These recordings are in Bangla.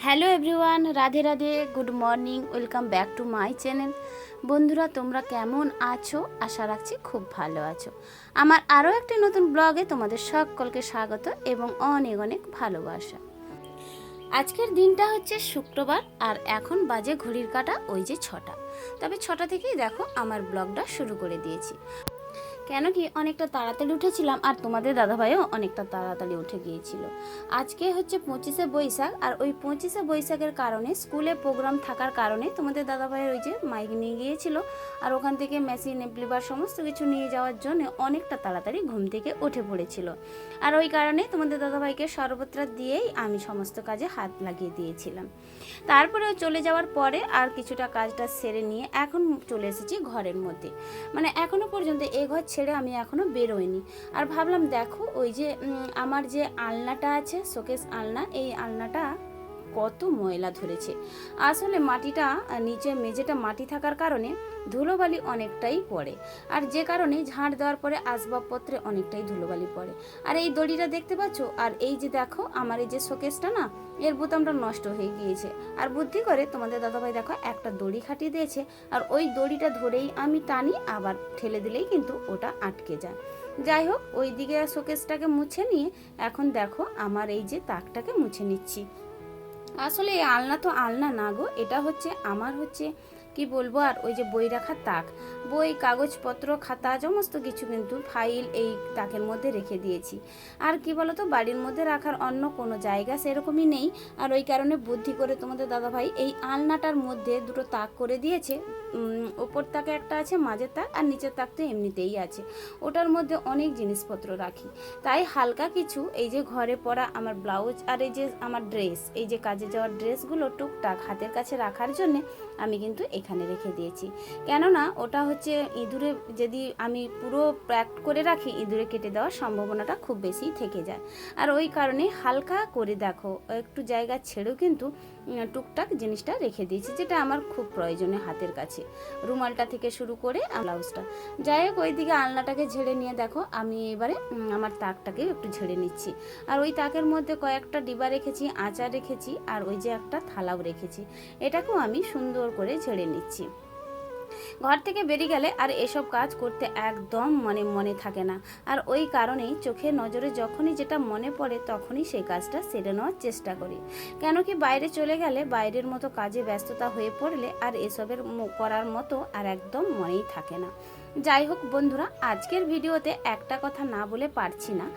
Hello everyone, Radhe Radhe, good morning, welcome back to my channel. বন্ধুরা, তোমরা কেমন আছো? আশা রাখছি খুব ভালো আছো। আমার আরও একটি নতুন ব্লগে তোমাদের সকলকে স্বাগত এবং অনেক অনেক ভালোবাসা। আজকের দিনটা হচ্ছে শুক্রবার আর এখন বাজে ঘড়ির কাঁটা ওই যে 6টা। তবে 6টা থেকেই দেখো আমার ব্লগটা শুরু করে দিয়েছি। কেন কি অনেকটা তাড়াতাড়ি উঠেছিলাম আর তোমাদের দাদাভাইও অনেকটা তাড়াতাড়ি উঠে গিয়েছিল। আজকে হচ্ছে 25শে বৈশাখ আর ওই 25শে বৈশাখের কারণে স্কুলে প্রোগ্রাম থাকার কারণে তোমাদের দাদাভাইয়ের ওই যে মাইক নিয়ে গিয়েছিল আর ওখান থেকে মেশিন এমপ্লিবার সমস্ত কিছু নিয়ে যাওয়ার জন্য অনেকটা তাড়াতাড়ি ঘুম থেকে উঠে পড়েছিল। আর ওই কারণে তোমাদের দাদাভাইকে সর্বত্রা দিয়েই আমি সমস্ত কাজে হাত লাগিয়ে দিয়েছিলাম। তারপরে চলে যাওয়ার পরে আর কিছুটা কাজটা সেরে নিয়ে এখন চলে এসেছি ঘরের মধ্যে। মানে এখনও পর্যন্ত এ ঘর ছেড়ে আমি এখনও বেরোইনি। আর ভাবলাম দেখো ওই যে আমার যে আলনাটা আছে, শোকেস আলনা, এই আলনাটা কত ময়লা ধরেছে। আসলে মাটিটা নিচে মেঝেটা মাটি থাকার কারণে ধুলোবালি অনেকটাই পড়ে, আর যে কারণে ঝাঁট দেওয়ার পরে আসবাবপত্রে অনেকটাই ধুলোবালি পড়ে। আর এই দড়িটা দেখতে পাচ্ছ, আর এই যে দেখো আমার এই যে শোকেসটা না, এর বোতামটা নষ্ট হয়ে গিয়েছে। আর বুদ্ধি করে তোমাদের দাদাভাই দেখো একটা দড়ি খাটিয়ে দিয়েছে, আর ওই দড়িটা ধরেই আমি টানি, আবার ঠেলে দিলেই কিন্তু ওটা আটকে যায়। যাই হোক, ওই দিকে শোকেসটাকে মুছে নিয়ে এখন দেখো আমার এই যে তাকটাকে মুছে নিচ্ছি। আসলে এই আলনা তো আলনা না গো, এটা হচ্ছে আমার হচ্ছে কি বলবো, আর ওই যে বই রাখার তাক, বই কাগজপত্র খাতা সমস্ত কিছু কিন্তু ফাইল এই তাকের মধ্যে রেখে দিয়েছি। আর কি বলতো, বাড়ির মধ্যে রাখার অন্য কোনো জায়গা সেরকমই নেই। আর ওই কারণে বুদ্ধি করে তোমাদের দাদাভাই এই আলনাটার মধ্যে দুটো তাক করে দিয়েছে। ওপর তাকে একটা আছে, মাঝের তাক, আর নিচের তাক তো এমনিতেই আছে। ওটার মধ্যে অনেক জিনিসপত্র রাখি। তাই হালকা কিছু এই যে ঘরে পরা আমার ব্লাউজ আর এই যে আমার ড্রেস, এই যে কাজে যাওয়ার ড্রেসগুলো টুকটাক হাতের কাছে রাখার জন্যে আমি কিন্তু এখানে রেখে দিয়েছি। কেননা ওটা হচ্ছে ইঁদুরে যদি আমি পুরো প্যাক করে রাখি, ইঁদুরে কেটে দেওয়ার সম্ভাবনাটা খুব বেশি থেকে যায়। আর ওই কারণে হালকা করে দেখো একটু জায়গা ছেড়েও কিন্তু টুকটাক জিনিসটা রেখে দিয়েছি, যেটা আমার খুব প্রয়োজনীয় হাতের কাছে, রুমালটা থেকে শুরু করে ব্লাউজটা। যাই হোক, ওইদিকে আলনাটাকে ঝেড়ে নিয়ে দেখো আমি এবারে আমার তাকটাকে একটু ঝেড়ে নিচ্ছি। আর ওই তাকের মধ্যে কয়েকটা ডিবা রেখেছি, আচার রেখেছি, আর ওই যে একটা থালাও রেখেছি, এটাকেও আমি সুন্দর করে ঝেড়ে নিচ্ছি। ঘর থেকে বেরিয়ে গেলে আর এসব কাজ করতে একদম মনে থাকে না। আর ওই কারণেই চোখে নজরে যখনই যেটা মনে পড়ে তখনই সেই কাজটা সেরে নেওয়ার চেষ্টা করি। কেন কি বাইরে চলে গেলে, বাইরের মতো কাজে ব্যস্ততা হয়ে পড়লে আর এসবের করার মতো আর একদম মনেই থাকে না। যাই হোক বন্ধুরা, আজকের ভিডিওতে একটা কথা না বলে পারছি না।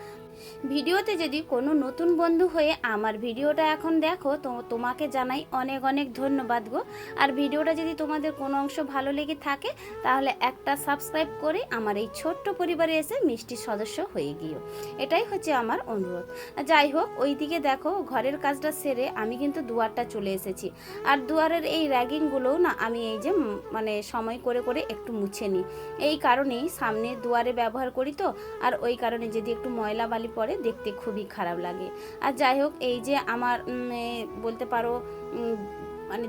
ভিডিওতে যদি কোনো নতুন বন্ধু হয়ে আমার ভিডিওটা এখন দেখো তো তোমাকে জানাই অনেক অনেক ধন্যবাদ গো। আর ভিডিওটা যদি তোমাদের কোনো অংশ ভালো লেগে থাকে তাহলে একটা সাবস্ক্রাইব করে আমার এই ছোট্ট পরিবারে এসে মিষ্টি সদস্য হয়ে গিয়েও, এটাই হচ্ছে আমার অনুরোধ। যাই হোক, ওইদিকে দেখো ঘরের কাজটা সেরে আমি কিন্তু দুয়ারটা চলে এসেছি। আর দুয়ারের এই র্যাগিংগুলোও না আমি এই যে মানে সময় করে করে একটু মুছে নিই। এই কারণেই সামনে দুয়ারে ব্যবহার করি তো, আর ওই কারণে যদি একটু ময়লা বালি পরে দেখতে খুবই খারাপ লাগে। আর যাই হোক, এই যে আমার বলতে পারো মানে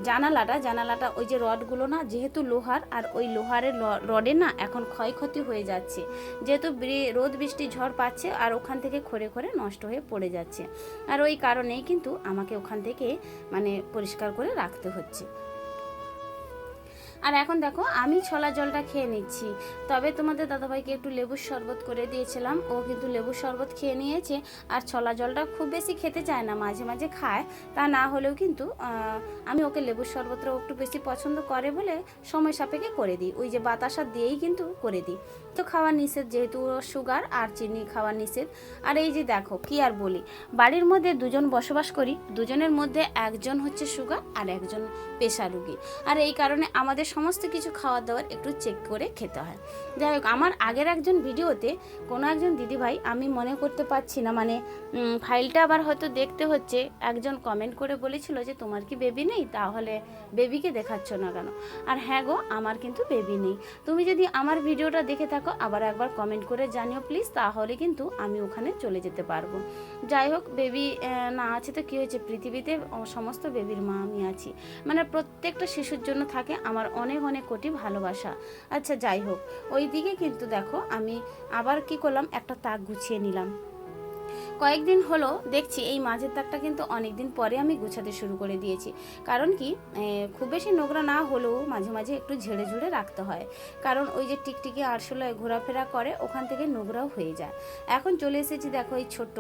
জানালাটা ওই যে রডগুলো না, যেহেতু লোহার, আর ওই লোহারের রডে না এখন ক্ষয়ক্ষতি হয়ে যাচ্ছে, যেহেতু রোদ বৃষ্টি ঝড় পাচ্ছে আর ওখান থেকে খরে খরে নষ্ট হয়ে পড়ে যাচ্ছে। আর ওই কারণেই কিন্তু আমাকে ওখান থেকে মানে পরিষ্কার করে রাখতে হচ্ছে। আর এখন দেখো আমি ছোলা জলটা খেয়ে নিচ্ছি। তবে তোমাদের দাদাভাইকে একটু লেবুর শরবত করে দিয়েছিলাম, ও কিন্তু লেবুর শরবত খেয়ে নিয়েছে। আর ছোলা জলটা খুব বেশি খেতে চায় না, মাঝে মাঝে খায়। তা না হলেও কিন্তু আমি ওকে লেবুর শরবতটা একটু বেশি পছন্দ করে বলে সময় সাপেক্ষে করে দিই, ওই যে বাতাসা দিয়েই কিন্তু করে দিই। তো খাওয়া নিষেধ, যেহেতু সুগার আর চিনি খাওয়া নিষেধ। আর এই যে দেখো কি আর বলি, বাড়ির মধ্যে দুজন বসবাস করি, দুজনের মধ্যে একজন হচ্ছে সুগার আর একজন প্রেশার রুগী। আর এই কারণে আমাদের সমস্ত কিছু খাওয়া দাওয়ার একটু চেক করে খেতে হয়। যাই হোক, আমার আগের একজন ভিডিওতে কোনো একজন দিদিভাই, আমি মনে করতে পারছি না, মানে ফাইলটা আবার হয়তো দেখতে হচ্ছে, একজন কমেন্ট করে বলেছিল যে তোমার কি বেবি নেই, তাহলে বেবিকে দেখাচ্ছ না কেন? আর হ্যাঁ গো, আমার কিন্তু বেবি নেই। তুমি যদি আমার ভিডিওটা দেখে থাকো আবার একবার কমেন্ট করে জানিও প্লিজ, তাহলে কিন্তু আমি ওখানে চলে যেতে পারবো। যাই হোক, বেবি না আছে তো কী হয়েছে, পৃথিবীতে সমস্ত বেবির মা আমি আছি। মানে প্রত্যেকটা শিশুর জন্য থাকে আমার অনেক অনেক কোটি ভালোবাসা। আচ্ছা যাই হোক, ওই দিকে কিন্তু দেখো আমি আবার কি করলাম, একটা তাক গুছিয়ে নিলাম। কয়েকদিন হলো দেখছি এই মাঝের তাকটা কিন্তু অনেক দিন পরে আমি গুছাতে শুরু করে দিয়েছি। কারণ কি, খুব বেশি নোংরা না হলেও মাঝে মাঝে একটু ঝেড়ে ঝুড়ে রাখতে হয়, কারণ ওই যে টিকটিকি আরশোলায় ঘোরাফেরা করে ওখান থেকে নোংরাও হয়ে যায়। এখন চলে এসেছি দেখো এই ছোট্ট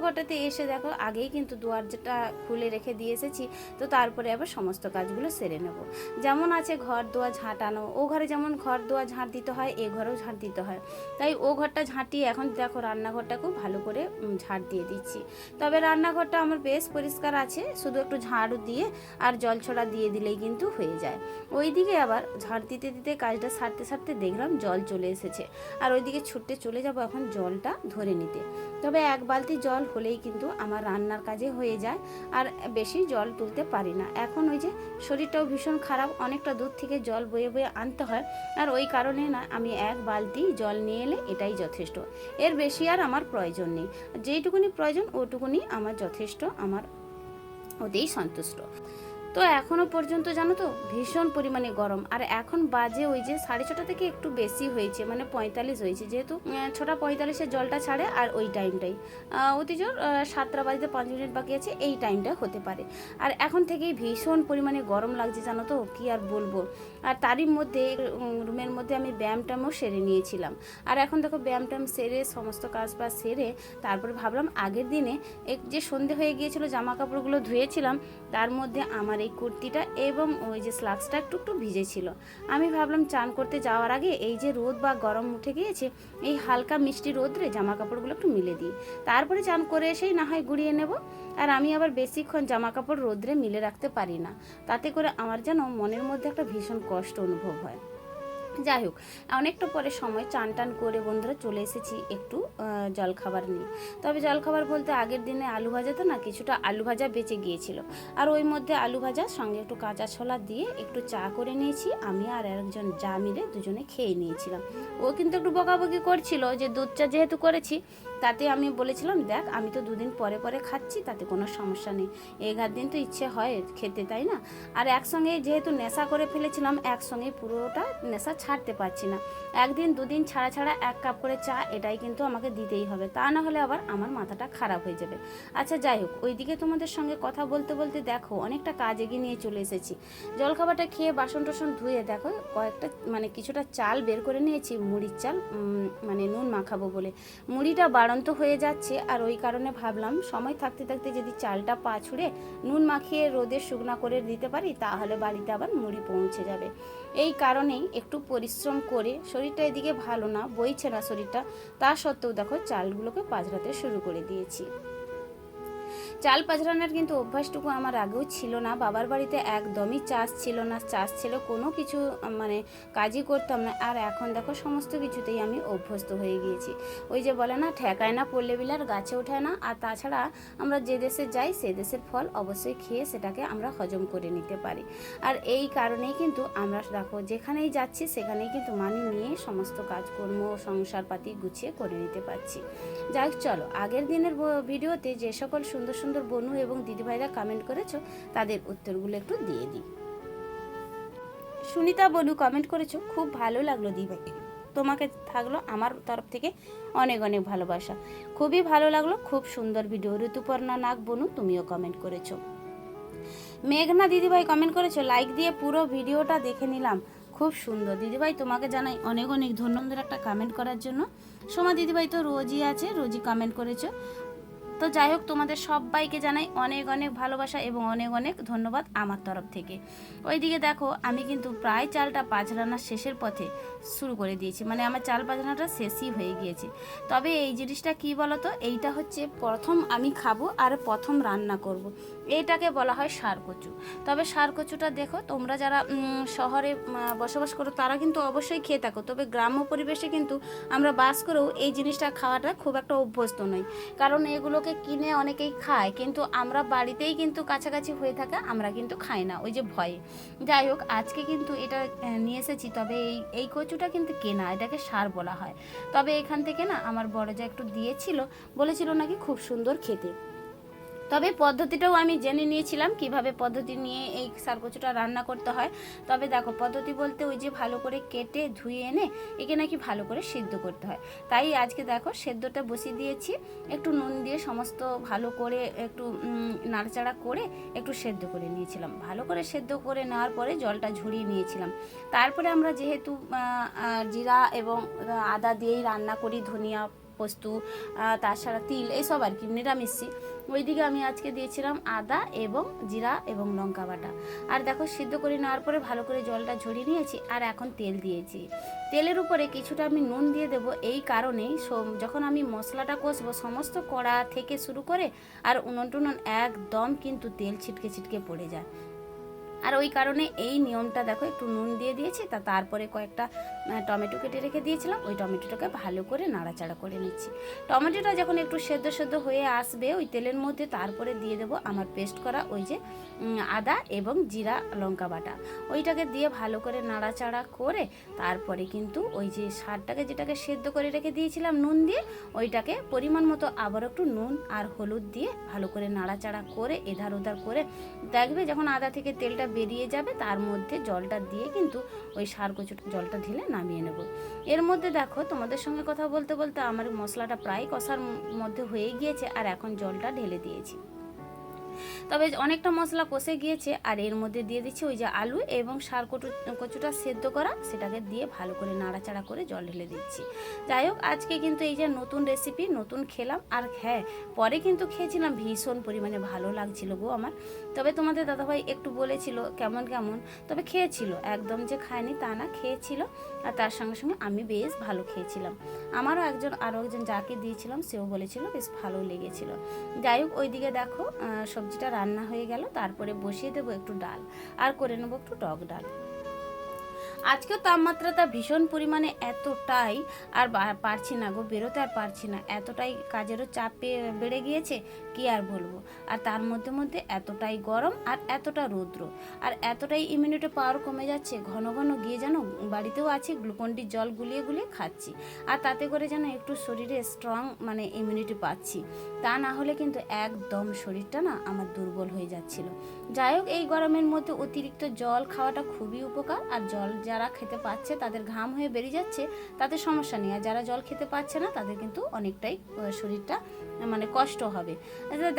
ঘরটাতে এসে দেখো আগেই কিন্তু দুয়ারটা খুলে রেখে দিয়ে এসেছি। তো তারপরে আবার সমস্ত কাজগুলো সেরে নেব। যেমন আছে ঘর দোয়া ঝাঁটানো, ও ঘরে যেমন ঘর দোয়া ঝাঁট দিতে হয় এ ঘরেও ঝাঁট দিতে হয়, তাই ও ঘরটা ঝাঁটিয়ে এখন দেখো রান্নাঘরটাকেও ভালো করে ঝাঁট দিয়ে দিচ্ছি। তবে রান্নাঘরটা আমার বেশ পরিষ্কার আছে, শুধু একটু ঝাড়ু দিয়ে আর জল ছড়া দিয়ে দিলেই কিন্তু হয়ে যায়। ওইদিকে আবার ঝাড় দিতে দিতে কাজটা সারতে সারতে দেখলাম জল চলে এসেছে, আর ওইদিকে ছুটতে চলে যাব এখন জলটা ধরে নিতে। তবে এক বালতি জল হলেই কিন্তু আমার রান্নার কাজে হয়ে যায়, আর বেশি জল তুলতে পারি না। এখন ওই যে শরীরটাও ভীষণ খারাপ, অনেকটা দূর থেকে জল বয়ে বয়ে আনতে হয়, আর ওই কারণে না আমি এক বালতি জল নিয়ে এলে এটাই যথেষ্ট, এর বেশি আর আমার প্রয়োজন নেই। যেইটুকুনি প্রয়োজন ওটুকুনি আমার যথেষ্ট, আমার ওতেই সন্তুষ্ট। তো এখনও পর্যন্ত জানো তো ভীষণ পরিমাণে গরম, আর এখন বাজে ওই যে 6:30 থেকে একটু বেশি হয়েছে, মানে 45 হয়েছে, যেহেতু 6:45 জলটা ছাড়ে, আর ওই টাইমটাই অতিজোর 7টা বাজতে 5 মিনিট বাকি আছে, এই টাইমটা হতে পারে। আর এখন থেকেই ভীষণ পরিমাণে গরম লাগছে জানো তো, কি আর বলবো। আর তারই মধ্যে রুমের মধ্যে আমি ব্যায়ামটামও সেরে নিয়েছিলাম, আর এখন দেখো ব্যায়ামটাম সেরে সমস্ত কাজ বাজ সেরে তারপরে ভাবলাম আগের দিনে যে সন্ধে হয়ে গিয়েছিল জামা কাপড়গুলো ধুয়েছিলাম, তার মধ্যে আমার এই কুর্তিটা এবং ওই যে স্লাক্সটা একটু একটু ভিজেছিল। আমি ভাবলাম চান করতে যাওয়ার আগে এই যে রোদ বা গরম উঠে গিয়েছে, এই হালকা মিষ্টি রোদরে জামা কাপড়গুলো একটু মিলে দিই, তারপরে চান করে এসেই না হয় গুড়িয়ে নেব। আর আমি আবার বেশিক্ষণ জামা কাপড় রোদ্রে মিলে রাখতে পারি না, তাতে করে আমার যেন মনের মধ্যে একটা ভীষণ কষ্ট অনুভব হয়। যাই হোক, অনেকটা পরে সময় চান টান করে বন্ধুরা চলে এসেছি একটু জলখাবার নিয়ে। তবে জলখাবার বলতে আগের দিনে আলু ভাজাতে না কিছুটা আলু ভাজা বেঁচে গিয়েছিল, আর ওই মধ্যে আলু ভাজার সঙ্গে একটু কাঁচা ছোলা দিয়ে একটু চা করে নিয়েছি। আমি আর একজন যা মিলে দুজনে খেয়ে নিয়েছিলাম। ও কিন্তু একটু বকাবকি করছিল যে দুধ চা যেহেতু করেছি, তাতে আমি বলেছিলাম দেখ আমি তো দুদিন পরে পরে খাচ্ছি, তাতে কোনো সমস্যা নেই, 11 দিন তো ইচ্ছে হয় খেতে, তাই না? আর একসঙ্গে যেহেতু নেশা করে ফেলেছিলাম, একসঙ্গে পুরোটা নেশা ছাড়তে পারছি না। একদিন দুদিন ছাড়া ছাড়া 1 কাপ করে চা এটাই কিন্তু আমাকে দিতেই হবে, তা না হলে আবার আমার মাথাটা খারাপ হয়ে যাবে। আচ্ছা যাই হোক, ওইদিকে তোমাদের সঙ্গে কথা বলতে বলতে দেখো অনেকটা কাজ এগিয়ে নিয়ে চলে এসেছি। জলখাবারটা খেয়ে বাসন টাসন ধুয়ে দেখো কয়েকটা মানে কিছুটা চাল বের করে নিয়েছি, মুড়ির চাল, মানে নুন মাখাবো বলে। মুড়িটা বাড়ন্ত হয়ে যাচ্ছে, আর ওই কারণে ভাবলাম সময় থাকতে থাকতে যদি চালটা পা ছুঁড়ে নুন মাখিয়ে রোদে শুকনা করে দিতে পারি, তাহলে বাড়িতে আবার মুড়ি পৌঁছে যাবে। এই কারণেই একটু পরিশ্রম করে, শরীরটা এদিকে ভালো না, বইছে না শরীরটা, তা সত্ত্বেও দেখো চালগুলোকে পাজরাতে শুরু করে দিয়েছি। চাল পাজরানোর কিন্তু অভ্যাসটুকু আমার আগেও ছিল না, বাবার বাড়িতে একদমই চাষ ছিল না, চাষ ছিল কোনো কিছু মানে কাজই করতাম না, আর এখন দেখো সমস্ত কিছুতেই আমি অভ্যস্ত হয়ে গিয়েছি। ওই যে বলে না ঠেকায় না পড়লে বিলার গাছে ওঠায় না, আর তাছাড়া আমরা যে দেশে যাই সে দেশের ফল অবশ্যই খেয়ে সেটাকে আমরা হজম করে নিতে পারি। আর এই কারণেই কিন্তু আমরা দেখো যেখানেই যাচ্ছি সেখানেই কিন্তু মানিয়ে নিয়ে সমস্ত কাজকর্ম সংসারপাতি গুছিয়ে করে নিতে পারছি। যাই হোক চলো, আগের দিনের ভিডিওতে যে সকল সুন্দর সুন্দর বনু এবং দিদিভাইরা কমেন্ট করেছো তাদের উত্তরগুলো একটু দিয়ে দিই। সুনিতা বনু কমেন্ট করেছো, খুব ভালো লাগলো দিদিভাই, তোমাকে থাকলো আমার তরফ থেকে অনেক অনেক ভালোবাসা, খুবই ভালো লাগলো, খুব সুন্দর ভিডিও। ঋতুপর্ণা নাগ বনু তুমিও কমেন্ট করেছো। মেঘনা দিদিভাই কমেন্ট করেছো, লাইক দিয়ে পুরো ভিডিওটা দেখে নিলাম, খুব সুন্দর। দিদিভাই তোমাকে জানাই অনেক অনেক ধন্যবাদ একটা কমেন্ট করার জন্য। সোমা দিদিভাই তো রোজই আছে, রোজই কমেন্ট করেছো। তো যাই হোক, তোমাদের সবাইকে জানাই অনেক অনেক ভালোবাসা এবং অনেক অনেক ধন্যবাদ আমার তরফ থেকে। ওইদিকে দেখো আমি কিন্তু প্রায় চালটা পাজরানোর শেষের পথে শুরু করে দিয়েছি, মানে আমার চাল পাজরানোটা শেষই হয়ে গিয়েছে। তবে এই জিনিসটা কি বলতো, এইটা হচ্ছে প্রথম আমি খাবো আর প্রথম রান্না করব, এইটাকে বলা হয় ষাঁড় কচু। তবে ষাঁড় কচুটা দেখো তোমরা যারা শহরে বসবাস করো তারা কিন্তু অবশ্যই খেয়ে থাকো, তবে গ্রাম্য পরিবেশে কিন্তু আমরা বাস করেও এই জিনিসটা খাওয়াটা খুব একটা অভ্যস্ত নই, কারণ এগুলোকে কিনে অনেকেই খায়, কিন্তু আমরা বাড়িতেই কিন্তু কাছাকাছি হয়ে থাকা আমরা কিন্তু খাই না ওই যে ভয়ে। যাই হোক, আজকে কিন্তু এটা নিয়ে এসেছি, তবে এই কচুটা কিন্তু কেনা, এটাকে ষাঁড় বলা হয়। তবে এখান থেকে না আমার বড় যা একটু দিয়েছিল, বলেছিল নাকি খুব সুন্দর খেতে। তবে পদ্ধতিটাও আমি জেনে নিয়েছিলাম কিভাবে পদ্ধতি নিয়ে এই সারকচুটা রান্না করতে হয়। তবে দেখো পদ্ধতি বলতে ওই যে ভালো করে কেটে ধুয়ে এনে একে নাকি ভালো করে সিদ্ধ করতে হয়। তাই আজকে দেখো সেদ্ধটা বসিয়ে দিয়েছি, একটু নুন দিয়ে সমস্ত ভালো করে একটু নাড়াচাড়া করে একটু সেদ্ধ করে নিয়েছিলাম। ভালো করে সেদ্ধ করে নেওয়ার পরে জলটা ঝরিয়ে নিয়েছিলাম। তারপরে আমরা যেহেতু জিরা এবং আদা দিয়েই রান্না করি, ধনিয়া পোস্ত তাছাড়া তিল এইসব আর কি নিরামিষই, ওইদিকে আমি আজকে দিয়েছিলাম আদা এবং জিরা এবং লঙ্কা বাটা। আর দেখো সিদ্ধ করে নেওয়ার পরে ভালো করে জলটা ঝরিয়ে নিয়েছি। আর এখন তেল দিয়েছি, তেলের উপরে কিছুটা আমি নুন দিয়ে দেবো এই কারণেই যখন আমি মশলাটা কষবো সমস্ত কড়া থেকে শুরু করে আর উনুন টুনুন একদম কিন্তু তেল ছিটকে ছিটকে পড়ে যায়। আর ওই কারণে এই নিয়মটা দেখো একটু নুন দিয়ে দিয়েছি, তারপরে কয়েকটা টমেটো কেটে রেখে দিয়েছিলাম, ওই টমেটোটাকে ভালো করে নাড়াচাড়া করে নিচ্ছি। টমেটোটা যখন একটু সেদ্ধ সেদ্ধ হয়ে আসবে ওই তেলের মধ্যে, তারপরে দিয়ে দেবো আমার পেস্ট করা ওই যে আদা এবং জিরা লঙ্কা বাটা, ওইটাকে দিয়ে ভালো করে নাড়াচাড়া করে তারপরে কিন্তু ওই যে শাকটাকে যেটাকে সেদ্ধ করে রেখে দিয়েছিলাম নুন দিয়ে, ওইটাকে পরিমাণ মতো আবার একটু নুন আর হলুদ দিয়ে ভালো করে নাড়াচাড়া করে এধার ওধার করে দেখবে যখন আদা থেকে তেলটা বেরিয়ে যাবে তার মধ্যে জলটা দিয়ে কিন্তু ওই সারকচুটা জলটা ঢেলে নামিয়ে নেব। এর মধ্যে দেখো তোমাদের সঙ্গে কথা বলতে বলতে আমার মশলাটা প্রায় কষার মধ্যে হয়ে গিয়েছে আর এখন জলটা ঢেলে দিয়েছি। তবে অনেকটা মশলা কষে গিয়েছে আর এর মধ্যে দিয়ে দিচ্ছি ওই যে আলু এবং কচুটা সেদ্ধ করা, সেটাকে দিয়ে ভালো করে নাড়াচাড়া করে জল ঢেলে দিচ্ছি। যাই হোক আজকে কিন্তু এই যে নতুন রেসিপি নতুন খেলাম, আর হ্যাঁ পরে কিন্তু খেয়েছিলাম ভীষণ পরিমাণে ভালো লাগছিল গো আমার। তবে তোমাদের দাদাভাই একটু বলেছিল কেমন কেমন, তবে খেয়েছিল, একদম যে খায়নি তা না, খেয়েছিল। আর তার সঙ্গে সঙ্গে আমি বেশ ভালো খেয়েছিলাম। আমারও আরও একজন যাকে দিয়েছিলাম সেও বলেছিল বেশ ভালো লেগেছিল। যাই হোক ওইদিকে দেখো সবজিটা রান্না হয়ে গেল, তারপরে বসিয়ে দেবো একটু ডাল আর করে নেবো একটু টক ডাল। আজকেও তাপমাত্রাটা ভীষণ পরিমাণে এতটাই আর পারছি না গো, বেরোতে আর পারছি না, এতটাই কাজেরও চাপ বেড়ে গিয়েছে কি আর বলবো। আর তার মধ্যে মধ্যে এতটাই গরম আর এতটা রৌদ্র আর এতটাই ইমিউনিটি পাওয়ার কমে যাচ্ছে, ঘন ঘন গিয়ে যেন বাড়িতেও আছি গ্লুকন্ডি জল গুলিয়ে গুলিয়ে খাচ্ছি, আর তাতে করে যেন একটু শরীরে স্ট্রং মানে ইমিউনিটি পাচ্ছি। তা না হলে কিন্তু একদম শরীরটা না আমার দুর্বল হয়ে যাচ্ছিল। যাই হোক এই গরমের মধ্যে অতিরিক্ত জল খাওয়াটা খুবই উপকার। আর জল যারা খেতে পাচ্ছে তাদের ঘাম হয়ে বেরিয়ে যাচ্ছে তাতে সমস্যা নেই, আর যারা জল খেতে পাচ্ছে না তাদের কিন্তু অনেকটাই শরীরটা মানে কষ্ট হবে।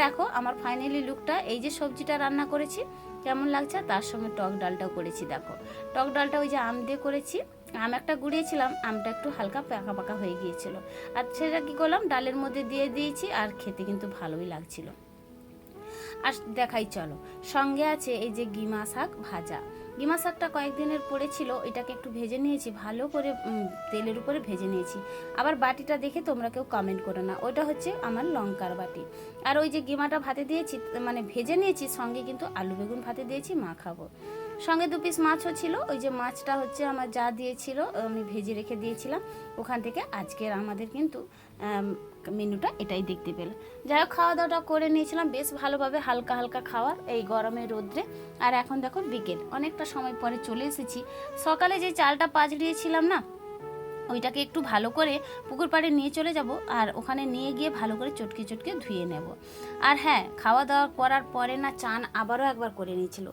দেখো আমার ফাইনালি লুকটা, এই যে সবজিটা রান্না করেছি কেমন লাগছে, তার সঙ্গে টক ডালটাও করেছি। দেখো টক ডালটা ওই যে আম দিয়ে করেছি, আম একটা গুড়িয়েছিলাম, আমটা একটু হালকা পাকা পাকা হয়ে গিয়েছিল, আর সেটা কী করলাম ডালের মধ্যে দিয়ে দিয়েছি, আর খেতে কিন্তু ভালোই লাগছিল। আর দেখাই চলো, সঙ্গে আছে এই যে গিমা শাক ভাজা। গিমা শাকটা কয়েকদিনের পড়েছিল, এটাকে একটু ভেজে নিয়েছি, ভালো করে তেলের উপরে ভেজে নিয়েছি। আবার বাটিটা দেখে তোমরা কেউ কমেন্ট করো না, ওইটা হচ্ছে আমার লঙ্কার বাটি। আর ওই যে গিমাটা ভাতে দিয়েছি মানে ভেজে নিয়েছি, সঙ্গে কিন্তু আলু বেগুন ভাতে দিয়েছি, মা খাবো। সঙ্গে 2 পিস মাছও ছিল, ওই যে মাছটা হচ্ছে আমার যা দিয়েছিল আমি ভেজে রেখে দিয়েছিলাম ওখান থেকে। আজকের আমাদের কিন্তু মেনুটা এটাই দেখতে পেল। যাই হোক খাওয়া দাওয়াটা করে নিয়েছিলাম বেশ ভালোভাবে, হালকা হালকা খাওয়ার এই গরমে রোদ্রে। আর এখন দেখো বিকেল অনেকটা সময় পরে চলে এসেছি। সকালে যে চালটা পাচড়িয়েছিলাম না, ওইটাকে একটু ভালো করে পুকুর পাড়ে নিয়ে চলে যাব, আর ওখানে নিয়ে গিয়ে ভালো করে চটকে চটকে ধুয়ে নেব। আর হ্যাঁ খাওয়া দাওয়া করার পরে না চান আবারও একবার করে নিয়েছিল,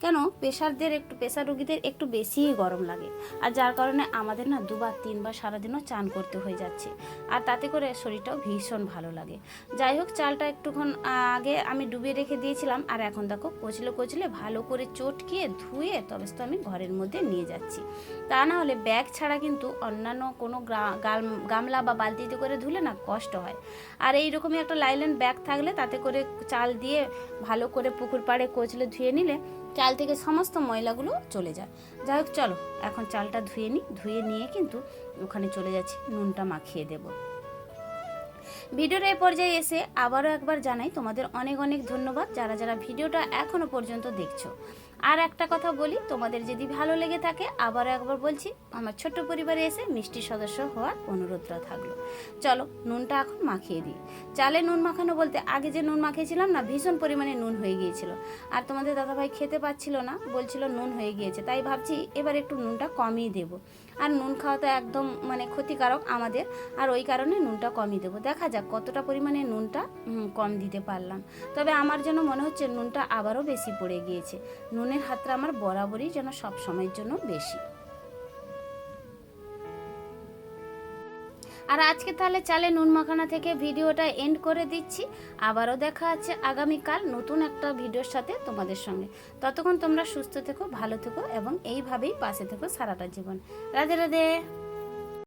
কেন প্রেশার রোগীদের একটু বেশিই গরম লাগে, আর যার কারণে আমাদের না 2বার 3বার সারাদিনও চান করতে হয়ে যাচ্ছে, আর তাতে করে শরীরটাও ভীষণ ভালো লাগে। যাই হোক চালটা একটুক্ষণ আগে আমি ডুবিয়ে রেখে দিয়েছিলাম, আর এখন দেখো কচলে ভালো করে চটকিয়ে ধুয়ে তবে তো আমি ঘরের মধ্যে নিয়ে যাচ্ছি। তা না হলে ব্যাগ ছাড়া কিন্তু অন্যান্য কোনো গামলা বা বালতিতে করে ধুলে না কষ্ট হয়। আর এইরকমই একটা লাইলেন ব্যাগ থাকলে তাতে করে চাল দিয়ে ভালো করে পুকুর পাড়ে কচলে ধুয়ে নিলে চাল থেকে সমস্ত ময়লাগুলো চলে যায়। যাই হোক চলো এখন চালটা ধুয়ে নিয়ে কিন্তু ওখানে চলে যাচ্ছি, নুনটা মাখিয়ে দেব। ভিডিওর এই পর্যায়ে এসে আবারও একবার জানাই তোমাদের অনেক অনেক ধন্যবাদ যারা যারা ভিডিওটা এখনো পর্যন্ত দেখছো। আর একটা কথা বলি, তোমাদের যদি ভালো লেগে থাকে আবারও একবার বলছি, আমার ছোট্ট পরিবারে এসে মিষ্টি সদস্য হওয়ার অনুরোধটা থাকলো। চলো নুনটা এখন মাখিয়ে দিই। চালে নুন মাখানো বলতে আগে যে নুন মাখিয়েছিলাম না, ভীষণ পরিমাণে নুন হয়ে গিয়েছিল, আর তোমাদের দাদাভাই খেতে পাচ্ছিল না, বলছিল নুন হয়ে গিয়েছে, তাই ভাবছি এবার একটু নুনটা কমিয়ে দেবো। আর নুন খাওয়া তো একদম মানে ক্ষতিকারক আমাদের, আর ওই কারণে নুনটা কমিয়ে দেবো। দেখা যাক কতটা পরিমাণে নুনটা কম দিতে পারলাম। তবে আমার যেন মনে হচ্ছে নুনটা আবারও বেশি পড়ে গিয়েছে। নুনের হাতটা আমার বরাবরই যেন সব সময়ের জন্য বেশি। আর আজকে তাহলে চালে নুন মাখানা থেকে ভিডিওটা এন্ড করে দিচ্ছি। আবারও দেখা আছে আগামীকাল নতুন একটা ভিডিওর সাথে তোমাদের সঙ্গে। ততক্ষণ তোমরা সুস্থ থেকো, ভালো থেকো এবং এইভাবেই পাশে থেকো সারাটা জীবন। রাধে রাধে।